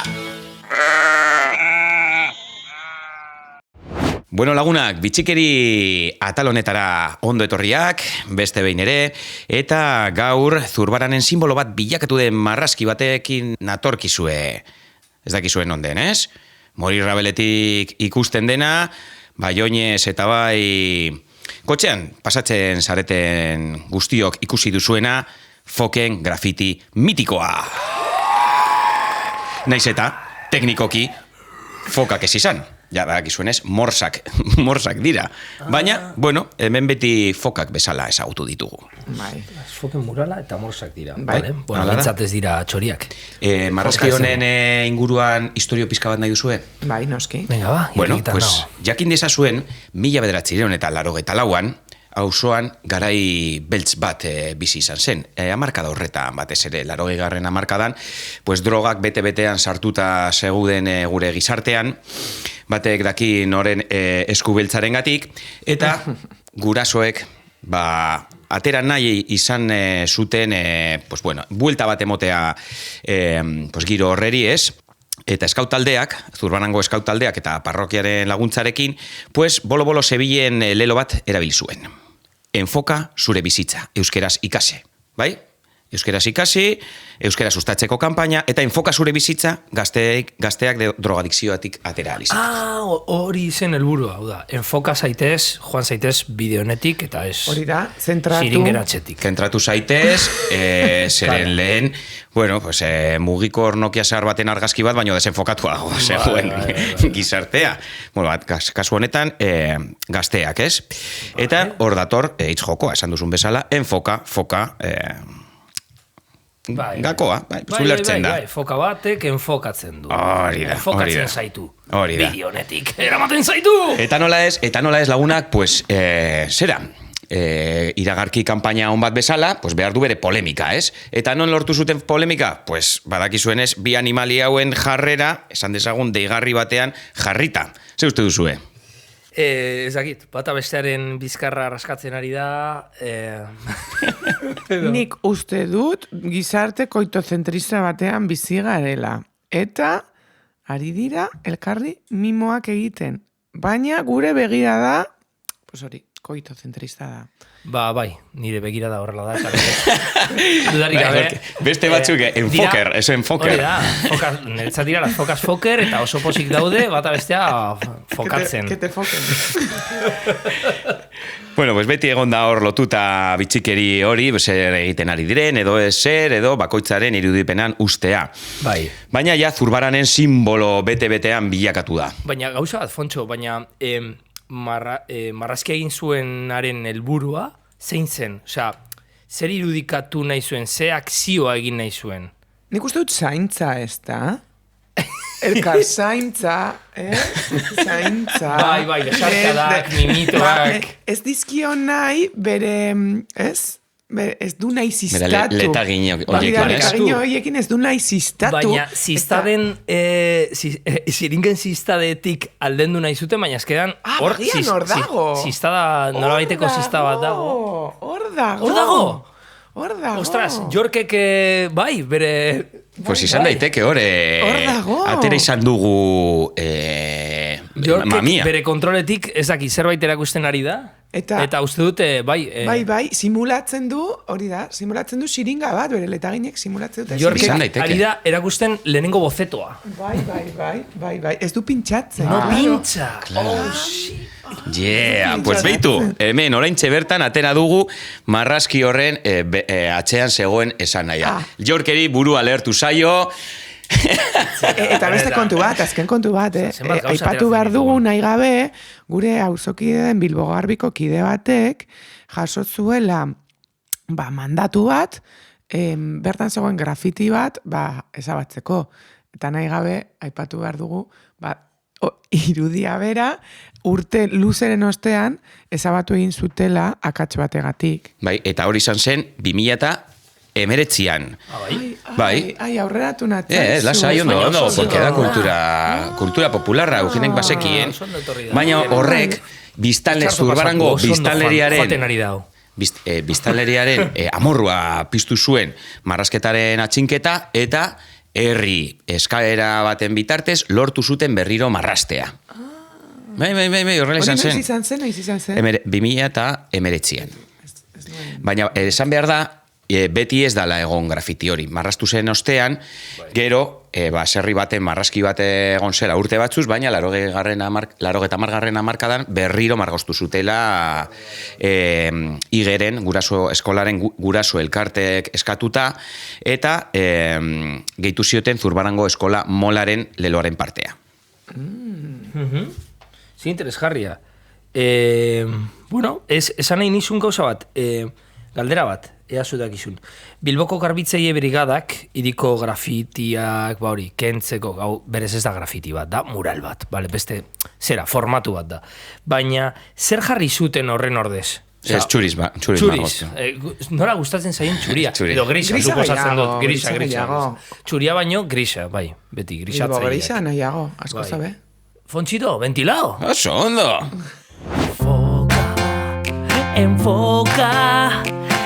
Bueno, lagunak, bitxikeri atal honetara ondo etorriak, beste behin ere, eta gaur Zurbaranen simbolo bat bilakatu den marrazki batekin natorkizue. Ez dakizuen onden, ez? Morirrabeletik ikusten dena, bai oinez eta bai kotxean pasatzen zareten guztiok ikusi duzuena, foken grafiti mitikoa. Naiz eta, teknikoki, fokak ez izan. Ja, dakizuenez, morsak dira. Baina, bueno, hemen beti fokak bezala ezagutu ditugu. Bai. Foken murala eta morsak dira. Bai. Bueno, bintzatez dira txoriak. Marrazki honen inguruan historio pizka bat nahi duzue? Bai, noski. Venga, ba, bueno, pues, jakin dezazuen, 1994an, auzoan garai beltz bat bizi izan zen. Hamarkada horretan batez ere, 80. hamarkadan, pues drogak bete-betean sartuta seguden gure gizartean, batek daki noren eskubeltzarengatik, eta gurasoek, atera nahi izan zuten, pues bueno, buelta bat emotea giro horreri ez, eta eskautaldeak, Zurbarango eskautaldeak eta parrokiaren laguntzarekin, pues bolo-bolo zebilen lelo bat erabil zuen. Enfoka zure bizitza, euskeraz ikase, bai? Euskeraz ikasi, euskera sustatzeko kanpaina, eta enfoka zure bizitza gazteak drogadikzioatik atera alizat. Hori zen helburua, hau da. Enfoka zaitez, joan zaitez bideonetik, eta ez hori da, ziringeratxetik. Zentratu zaitez, zeren lehen, bueno, pues, mugikor Nokia zahar baten argazki bat, baino desenfokatuago zegoen gizartea. Bueno, kasu honetan, gazteak, ez? Eta hor dator, hitz jokoa, esan duzun bezala, enfoka, foka, gakoa, zulertzen da. Foka batek enfokatzen du. Hori da. Enfokatzen zaitu. Hori da. Bideonetik, eramaten zaitu! Eta nola ez lagunak, pues, zera, iragarki kanpaina hon bat bezala, pues behar du bere polemika, ez? Eta non lortu zuten polemika? Pues badakizuenez, bi animali hauen jarrera, esan dezagun deigarri batean, jarrita. Ze uste duzue? Ez dakit, bata bestearen bizkarra raskatzen ari da... Nik uste dut gizarte koitozentrista batean bizi garela. Eta ari dira elkarri mimoak egiten. Baina gure begira da, pues hori, koitozentrista da. Bai, nire begira da horrela da. Dudarik gabe. Beste batzuk, enfoker, eso enfoker. Hori da, neretzat dira las focas foker, eta oso posik daude, bata bestea fokatzen. Que te foken. Bueno, pues beti egon da hor lotuta bitxikeri hori, zer egiten ari diren, edo ezer, edo bakoitzaren irudipenan ustea. Bai. Baina ja Zurbaranen simbolo bete-betean bilakatu da. Baina gauza bat, Fontxo, baina... marrazki egin zuenaren helburua zein zen? Osea, zer irudikatu nahi zuen, ze akzioa egin nahi zuen? Nik uste dut zaintza ez da? Elkar zaintza, zaintza. Bai, besarkadak, mimitoak. Ez dizkio nahi bere, ez du nahi ziztatu. Letagin horiekin ez du nahi ziztatu. Baina ziztaden, ziringen ziztadetik aldendu nahi zuten, baina ezkedan hor dago. Ziztada, norabaiteko ziztada bat dago. Hor dago. Ostras, Jorkek bai, bere... Pues izan daiteke hor dago. Atera izan dugu Jorkek mamia. bere kontroletik ez daki zerbait erakusten ari da? Eta uste dute, bai... Bai, simulatzen du, hori da, simulatzen du xiringa bat, bere letaginek simulatzen dute. Jorge, ari da, erakusten lehenengo bozetoa. Bai, ez du pintxatzen. No pintxa. Pues beitu, hemen oraintxe bertan atera dugu marrazki horren atzean zegoen esan naia. Jorkeri buru alertu zaio. Eta beste kontu bat, azken kontu bat, aipatu behar dugu nahi gabe, gure auzokide den Bilbo Garbiko kide batek jaso zuela mandatu bat, bertan zegoen grafiti bat ezabatzeko. Eta nahi gabe, aipatu behar dugu, irudia bera, urte luzeren ostean, ezabatu egin zutela akats bategatik. Bai, eta hori izan zen, 2019an. Bai. Ai, aurreratu natzaizu. Lasai, ondo, porque da kultura popularra, ukinek basekien. Baina horrek, Zurbarango biztanleriaren amorrua piztu zuen marrazketaren atxinketa, eta herri eskaera baten bitartez lortu zuten berriro marrastea. Bai, horrela izan zen. Noiz izan zen? 2019an. Baina, esan behar da, beti ez dala egon grafiti hori. Marraztu zen ostean, gero, serri baten, marrazki bat egon zela urte batzuz, baina 80. hamarkadan berriro margoztu zutela igeren, eskolaren guraso elkartek eskatuta, eta gehitu zioten Zurbarango eskola molaren leloaren partea. Zin interesgarria. Bueno, esan nahi nizun gauza bat, galdera bat, ea zudakizun. Bilboko garbitzaile brigadak, iriko grafitiak, kentzeko, berez ez da grafiti bat, da mural bat, beste, formatu bat da. Baina, zer jarri zuten horren ordez? Ez txuriz margoztu. Nora gustatzen zaien txuria. Edo grisa, suposatzen dut, grisa. Txuria baino, grisa, bai, beti, grisatzaileak. Bilbo grisa nahiago, asko zabe. Fonchito, ventilado. Oso ondo.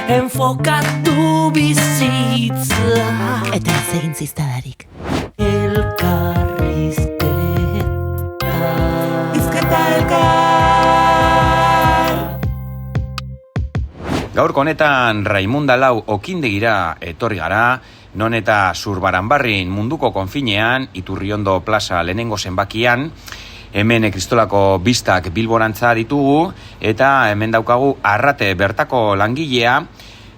Enfoka tu bizitza. Eta ez egin ziztadarik. Elkarrizketa. Gaurko honetan Raimunda Lau okindegira etorri gara, non eta Zurbaranbarrin munduko konfinean, Iturriondo plaza lehenengo zenbakian, hemen kristolako bistak Bilborantza ditugu, eta hemen daukagu Arrate bertako langilea,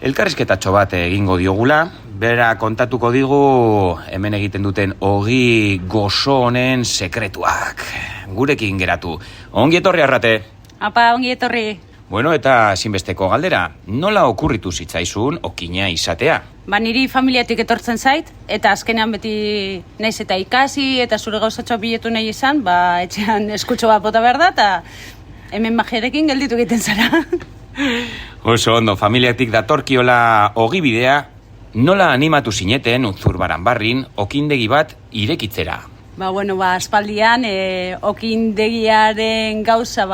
elkarrizketatxo bat egingo diogula, bera kontatuko digu hemen egiten duten ogi gozo honen sekretuak. Gurekin geratu. Ongi etorri, Arrate. Apa, ongi etorri. Bueno, eta ezinbesteko galdera, nola okurritu zitzaizun okina izatea? Niri familiatik etortzen zait, eta azkenean beti naiz eta ikasi, eta zure gauzatxoa biletu nahi izan, etxean eskutxo bat bota behar da, eta hemen magiarekin gelditu egiten zara. Oso ondo, familiatik datorkiola ogibidea, nola animatu zineten Zurbaranbarrin okindegi bat irekitzera? Aspaldian, okindegiaren gauza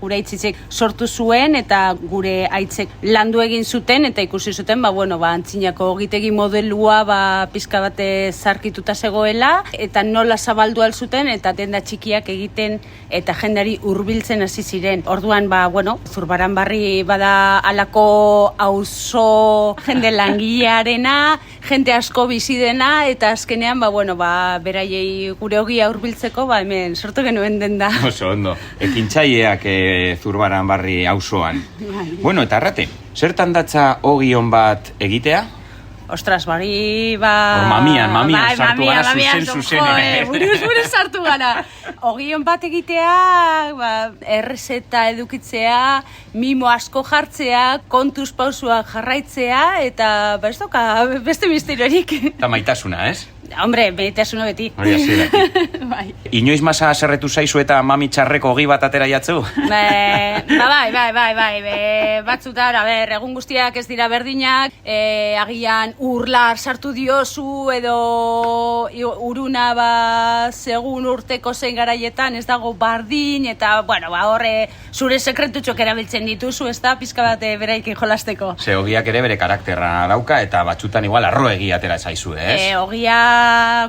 gure aitzitzek sortu zuen eta gure aitzek landu egin zuten eta ikusi zuten, antzinako ogitegi modelua pizka bate zarkituta zegoela eta nola zabaldu alzuten eta denda txikiak egiten eta jendari hurbiltzen hasi ziren. Orduan, Zurbaranbarri bada alako auzo jende langilearena, jende asko bizi dena eta azkenean, beraiei gure ogia hurbiltzeko, hemen sortu genuen denda. Oso ondo, ekintzaileak Zurbaranbarri auzoan. Bueno, eta Arrate, zertan datza ogion bat egitea? Ostras, mamian sartu gara zuzen. Buruz sartu gara. Ogion bat egitea, errezeta edukitzea, mimo asko jartzea, kontuz pausuak jarraitzea, eta beste misteriorik. Eta maitasuna, ez? Hombre, maitasuna beti. Hori hasieratik. Inoiz masa haserretu zaizu eta mami txarreko ogi bat atera jatzu? Bai. Batzutan, egun guztiak ez dira berdinak, agian urlar sartu diozu edo uruna segun urteko zein garaietan ez dago bardin eta, horre zure sekretutxok erabiltzen dituzu, ez da, pizka bat beraikin jolasteko. Ze ogiak ere bere karakterra dauka eta batzutan igual arroegi atera zaizu, ez? Ogia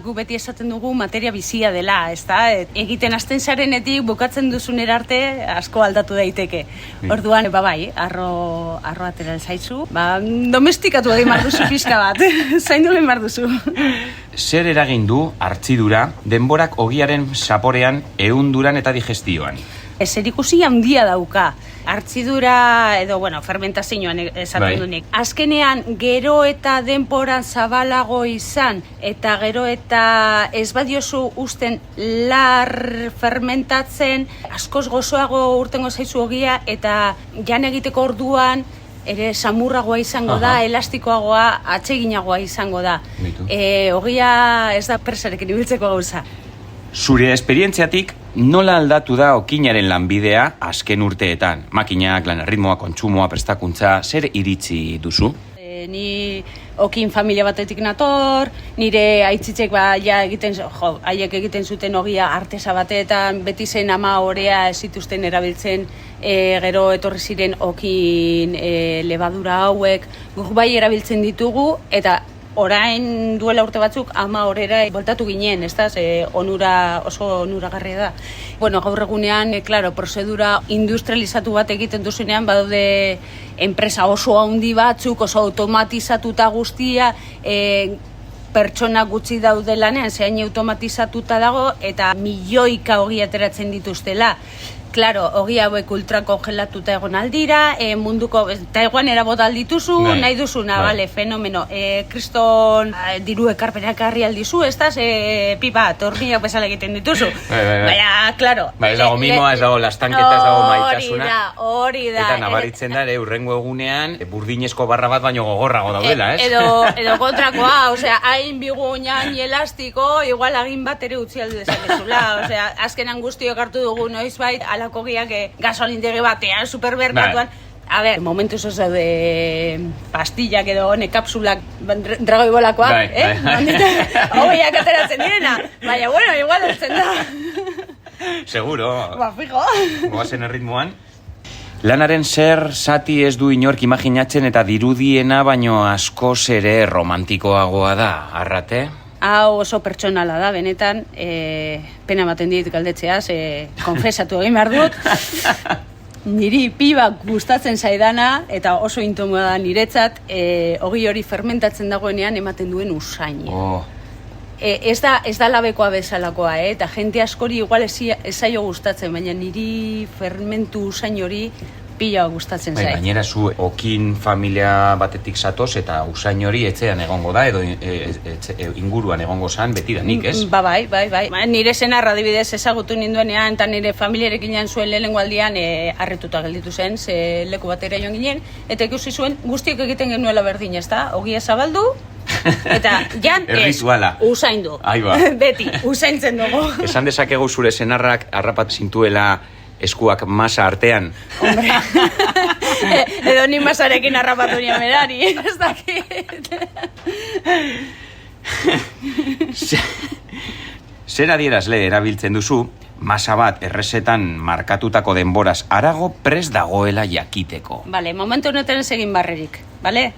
gu beti esaten dugu materia bizia dela, ezta? Egiten hasten zarenetik bukatzen duzunera arte asko aldatu daiteke. Orduan, bai, arro atera zaizu, domestikatu egin behar duzu pixka bat, zaindu egin behar duzu. Zer eragin du hartzidura denborak ogiaren zaporean, ehunduran eta digestioan? Zerikusi handia dauka. Hartzidura edo, fermentazioan esaten dunik. Azkenean, gero eta denporan zabalago izan, eta gero eta ez badiozu usten lar fermentatzen, askoz gozoago urtengo zaizu ogia, eta jan egiteko orduan, ere samurragoa izango da, elastikoagoa, atseginagoa izango da. Ogia ez da presarekin ibiltzeko gauza. Zure esperientziatik, nola aldatu da okinaren lanbidea azken urteetan? Makinak, lan erritmoa, kontsumoa, prestakuntza, zer iritzi duzu? Ni okin familia batetik nator, nire aitzitzek haiek egiten zuten ogia artesa batetan, beti zen ama orea ez zituzten erabiltzen, gero etorri ziren okin lebadura hauek, guk bai erabiltzen ditugu, eta orain duela urte batzuk ama horera voltatu ginen, ez da, oso onuragarria da. Gaur egunean, prozedura industrializatu bat egiten duzunean, badaude enpresa oso handi batzuk, oso automatizatuta guztia, pertsona gutxi daude lanean, zehain automatizatuta dago, eta milioika ogi ateratzen dituztela. Claro, ogi hauek ultrakongelatuta egon aldira, munduko, eta egoan erabot aldituzu, nahi duzuna, fenomeno. Kriston diru ekarpenak harri aldizu, ez da, pipa, tornilak bezala egiten dituzu. Baina, claro. Ez dago mimoa, ez dago lastanketa, ez dago maitasuna. Hori da. Eta nabaritzen da, urrengo egunean, burdinezko barra bat baino gogorrago daudela, ez? Edo kontrakoa, hain bigunean elastiko, igual agin bat ere utzi alde dezakezula. Azkenan guztiok hartu dugu noizbait, alako giak gasolindegi batean, supermerkatuan. Momentuz oso de pastillak edo kapsulak dragoi bolakoak, hogeiak ateratzen direna. Baina, igual ezten da. Seguro. Fijo. Goazen erritmoan. Lanaren zer zati ez du inork imaginatzen eta dirudiena baino askoz ere romantikoagoa da, Arrate? Hau oso pertsonala da, benetan, pena ematen dit galdetzeaz, konfesatu egin behar dut. Niri pibak gustatzen zaidana, eta oso intomoa da niretzat, ogi hori fermentatzen dagoenean ematen duen usaina. Ez da labekoa bezalakoa, eta jente askori igual ez zaio gustatzen, baina niri fermentu usain hori pila gustatzen zait. Gainera zu okin familia batetik zatoz eta usain hori etxean egongo da edo inguruan egongo zan betidanik, ez? Bai. Nire senarra adibidez ezagutu ninduenean eta nire familiarekin jan zuen lehenengo aldian harrituta gelditu zen, ze leku batera joan ginen, eta ikusi zuen guztiok egiten genuela berdin, ez da? Ogia zabaldu, eta jan usaindu. Beti, usaintzen dugu. Esan dezakegu zure senarrak harrapat zintuela eskuak masa artean. Hombre, edo ni masarekin harrapatu nien berari, ez dakit. Zer adierazle erabiltzen duzu, masa bat errezetan markatutako denboraz arago prest dagoela jakiteko? Momentu honetan ez egin barrerik,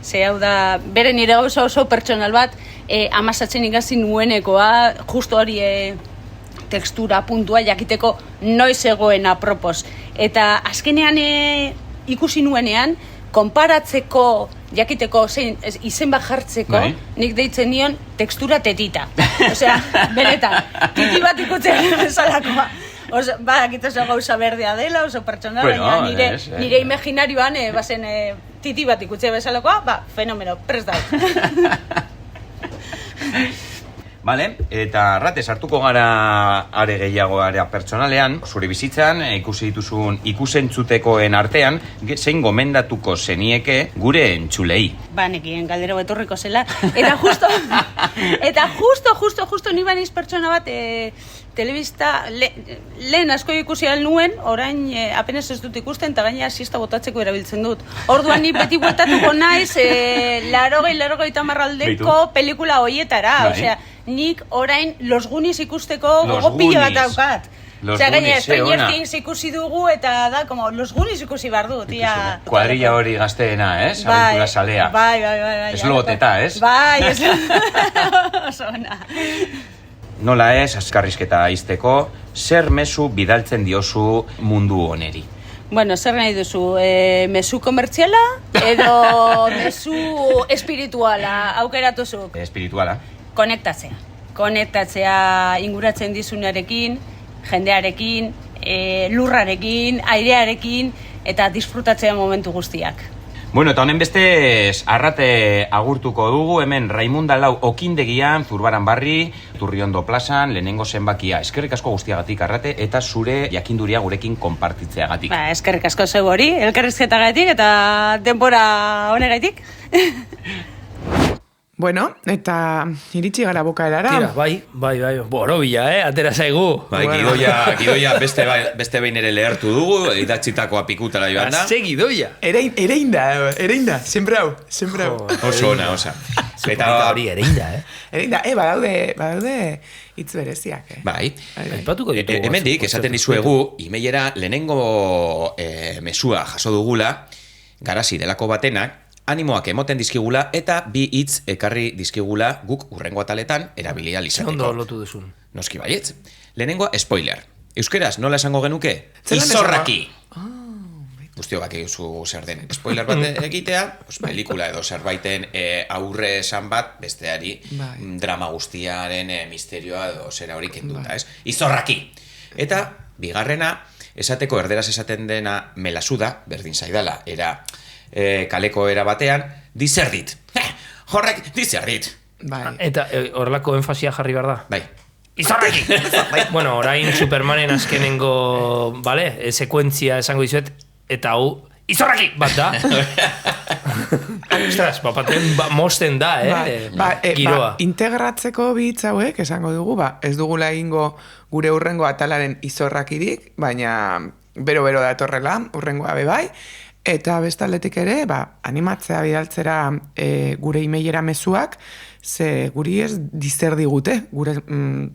ze hau da, bere nire gauza oso pertsonal bat, amasatzen ikasi nuenekoa, justo hori tekstura puntua jakiteko noiz egoen apropos. Eta azkenean ikusi nuenean, konparatzeko, jakiteko, izen bat jartzeko, nik deitzen nion tekstura tetita. Benetan, titi bat ikutzen bezalakoa. Bakit oso gauza berdea dela, oso pertsona, baina nire imaginarioan, bazen titi bat ikutzen bezalakoa, fenomeno, prest dago. Eta Arrate, sartuko gara are gehiago area pertsonalean, zure bizitzan, ikusi dituzun ikusentzutekoen artean, zein gomendatuko zenieke gure entzulei? Nekien galdero beturriko zela. Eta justo ni baniz pertsona bat telebista lehen asko ikusi nuen, orain apenas ez dut ikusten, eta gaina siesta botatzeko erabiltzen dut. Orduan ni beti bueltatuko naiz 80 marraldeko pelikula hoietara. Nik orain Los Goonies ikusteko gogo pila bat daukat. Los Osea, gaine, Goonies, Stranger ona. Things ikusi dugu eta da, como, los Goonies ikusi behar du, tia. Kuadrilla hori gazteena, ez? Aventura salea. Bai. Ez logoteta, ez? Bai, ez oso ona. Nola ez, azkarrizketa izteko, zer mezu bidaltzen diozu mundu oneri? Bueno, zer nahi duzu, mezu komertziala edo mezu espirituala aukeratu zu? Espirituala. Konektatzea inguratzen dizunarekin, jendearekin, lurrarekin, airearekin eta disfrutatzea momentu guztiak. Bueno, eta honen bestez, arrate agurtuko dugu, hemen Raimunda Lau okindegian, Zurbaran barri, Turriondo plazan, lehenengo zenbakia. Eskerrik asko guztiagatik arrate, eta zure jakinduria gurekin konpartitzeagatik. Eskerrik asko zeu hori, elkarrizketagatik eta denbora honegaitik. Bueno, eta iritsi gara bukaerara. Tira, bai. Borobila, atera zaigu. Bai, gidoia beste behin ere lehertu dugu, idatzitakoa pikutara joan da. Ze gidoia. Ereinda, sempre hau. Oso ona, osa. Eta hori ereinda, Ereinda, badaude hitz bereziak, Bai. Aipatuko ditugu. Hemendik, esaten dizuegu, imeilera lehenengo mesua jaso dugula, garazi delako batenak, animoak emoten dizkigula eta bi hitz ekarri dizkigula guk urrengo ataletan erabilia izateko. Ondo lotu duzun. Noski baietz. Lehenengoa spoiler. Euskeraz nola esango genuke? Izorraki. Guztio baki zu zer den. Spoiler bat egitea, pelikula edo zerbaiten aurre esan bat besteari drama guztiaren misterioa edo zera hori kenduta, ez? Izorraki. Eta bigarrena, esateko erderaz esaten dena melasuda, berdin zaidala, era kaleko era batean, dizerdit. Horrek, dizerdit. Eta horrelako enfasia jarri behar da? Bai. Izorraki! Bueno, orain Supermanen azkenengo, sekuentzia esango dizuet, eta hau, izorraki! Bat da. Ostras, bapaten mosten da, giroa. Integratzeko bitz hauek, esango dugu, ez dugula egingo gure urrengo atalaren izorrakirik, baina bero datorrela, urrengoa bebai, eta bestaldetik ere, animatzea bidaltzera gure emailera mezuak, ze guri ez dizer digute, gure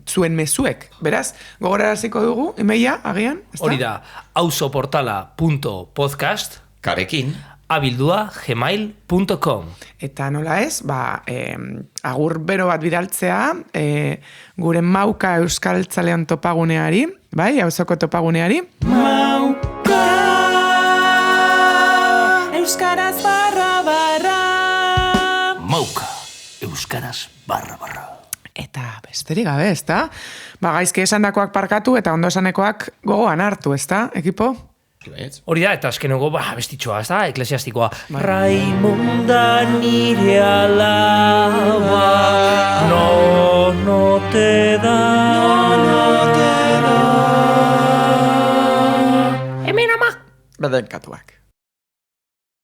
zuen mezuek. Beraz, gogoraraziko dugu, emaila, agian? Hori da, auzoportala.podcast karekin abildua gmail.com. Eta nola ez, agur bero bat bidaltzea, gure mauka euskaltzalean topaguneari, bai, auzoko topaguneari. Mauka euskaraz barra. Mauka euskaraz barra. Eta besterik gabe, ezta? Gaizki esandakoak parkatu eta ondo esanekoak gogoan hartu, ezta, ekipo? Hori da, eta azkeneko bestitxoa, ez da, eklesiastikoa. Raimunda nire alaba, no te da. Hemen ama! Bedenkatuak.